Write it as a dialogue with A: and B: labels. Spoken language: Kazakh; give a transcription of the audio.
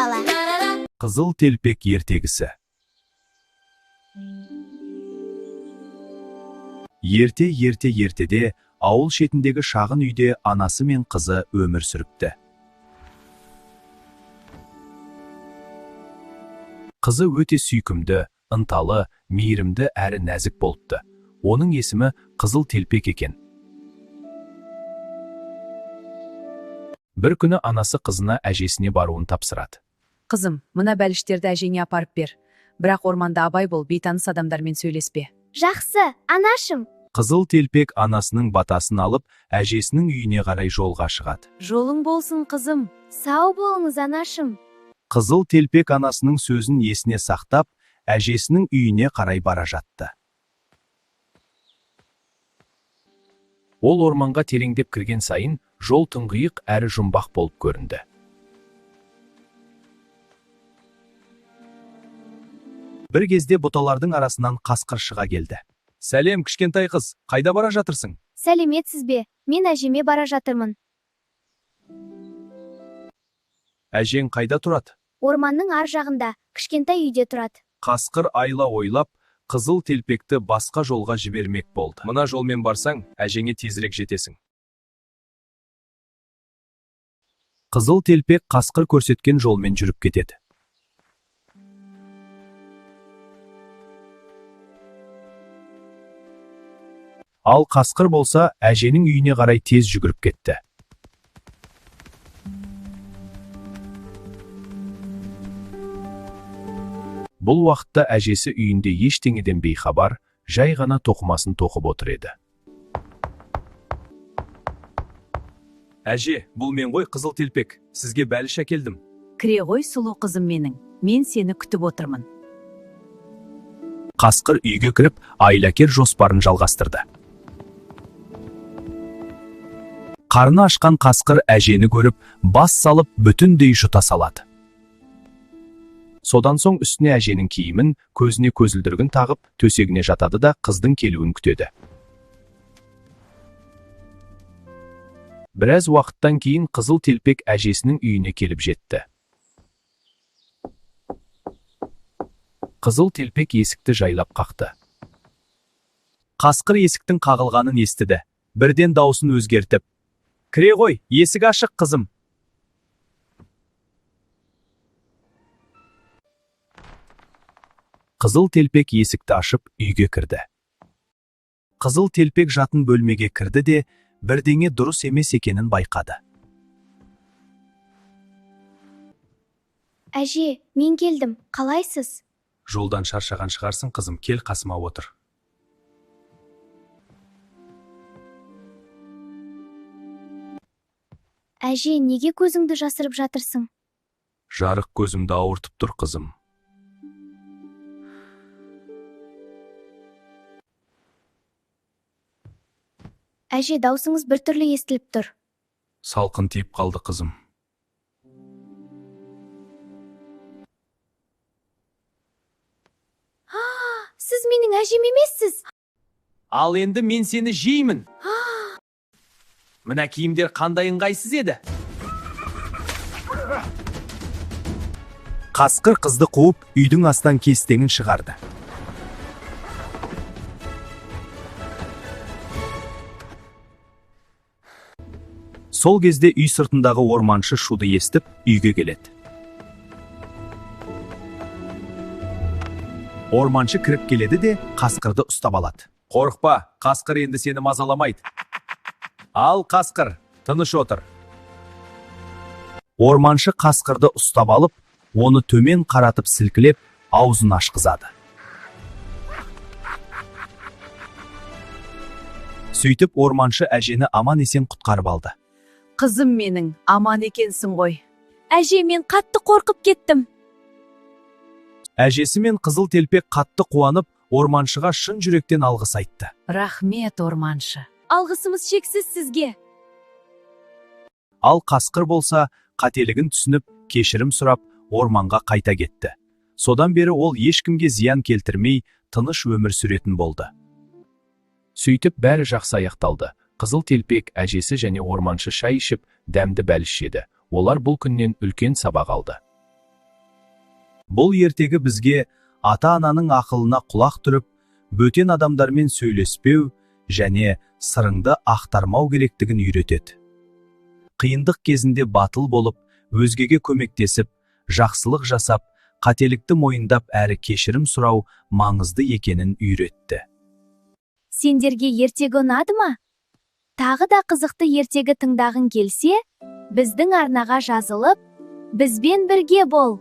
A: бала.
B: Қызыл телпек ертегісі. Ертеде ауыл шетіндегі шағын үйде анасы мен қызы өмір сүріпті. Қызы өте сүйкімді, ынталы, мейірімді әрі нәзік болыпты. Оның есімі Қызыл телпек екен. Бір күні анасы қызына әжесіне баруын тапсырады.
C: Қызым, мына бәліштерді әжеңе апарып бер. Бірақ орманда абай бол, бейтаныс адамдармен сөйлеспе.
A: Жақсы, анашым.
B: Қызыл телпек анасының батасын алып, әжесінің үйіне қарай жолға шығады.
C: Жолың болсын, қызым.
A: Сау болыңыз, анашым.
B: Қызыл телпек анасының сөзін есіне сақтап, әжесінің үйіне қарай бара жатты. Ол орманға тереңдеп кірген сайын, жол тұңғиық әрі жұмбақ болып көрінді. Бір кезде бұталардың арасынан қасқыр шыға келді. Сәлем, кішкентай қыз, қайда бара жатырсың?
A: Сәлеметсіз бе? Мен әжеме бара жатырмын.
B: Әжең қайда тұрады?
A: Орманның ар жағында, кішкентай үйде тұрады.
B: Қасқыр айла ойлап, Қызыл телпекті басқа жолға жібермек болды. Мына жолмен барсаң, әжеңе тезірек жетесің. Қызыл телпек қасқыр көрсеткен жолмен жүріп кетеді. Ал қасқыр болса, әженің үйіне қарай тез жүгіріп кетті. Бұл уақытта әжесі үйінде ештеңеден бейхабар, жай ғана тоқымасын тоқып отыр еді. Әже, бұл мен ғой, Қызыл телпек, сізге бәліш әкелдім.
C: Кіре ғой, сұлу қызым менің. Мен сені күтіп отырмын.
B: Қасқыр үйге кіріп, айлакер жоспарын жалғастырды. Қарны ашқан қасқыр әжені көріп, бас салып, бүтіндей жұта салады. Содан соң үстіне әженің киімін, көзіне көзілдіргін тағып, төсегіне жатады да қыздың келуін күтеді. Біраз уақыттан кейін Қызыл телпек әжесінің үйіне келіп жетті. Қызыл телпек есікті жайлап қақты. Қасқыр есіктің қағылғанын естіді. Бірден даусын өзгертіп: «Кіре ғой, есік ашық, қызым!» Қызыл телпек есікті ашып, үйге кірді. Қызыл телпек жатын бөлмеге кірді де, бірдеңе дұрыс емес екенін байқады.
A: Әже, мен келдім, қалайсыз?
B: Жолдан шаршаған шығарсың, қызым, кел қасыма отыр.
A: Әже, неге көзіңді жасырып жатырсың?
B: Жарық көзімді ауыртып тұр, қызым.
A: Әже, даусыңыз біртүрлі естіліп тұр.
B: Салқын тиіп қалды, қызым.
A: Сіз менің әжем емессіз.
B: Ал енді мен сені жеймін. Мына киімдер қандай ыңғайсыз еді? Қасқыр қызды қуып, үйдің астан кестеңін шығарды. Сол кезде үй сыртындағы орманшы шуды естіп, үйге келеді. Орманшы кіріп келеді де, қасқырды ұстап алады. Қорықпа, қасқыр енді сені мазаламайды. Ал, қасқыр, тыныш отыр. Орманшы қасқырды ұстап алып, оны төмен қаратып сілкілеп, аузын ашқызады. Сөйтіп, орманшы әжені аман есен құтқарып алды.
C: Қызым менің, аман екенсің ғой.
A: Әже, мен қатты қорқып кеттім.
B: Әжесі мен Қызыл телпек қатты қуанып, орманшыға шын жүректен алғыс айтты.
C: Рахмет, орманшы.
A: Алғысымыз шексіз сізге.
B: Ал қасқыр болса, қателігін түсініп, кешірім сұрап, орманға қайта кетті. Содан бері ол ешкімге зиян келтірмей, тыныш өмір сүретін болды. Сөйтіп, бәрі жақсы аяқталды. Қызыл телпек, әжесі және орманшы шай ішіп, дәмді бәліш жеді. Олар бұл күннен үлкен сабақ алды. Бұл ертегі бізге ата-ананың ақылына құлақ түріп, бөтен адамдармен сөйлеспеу және сырыңды ақтармау керектігін үйретеді. Қиындық кезінде батыл болып, өзгеге көмектесіп, жақсылық жасап, қателікті мойындап әрі кешірім сұрау маңызды екенін үйретті.
A: Сендерге ертегі ұнады ма? Тағы да қызықты ертегі тыңдағың келсе, біздің арнаға жазылып, бізбен бірге бол.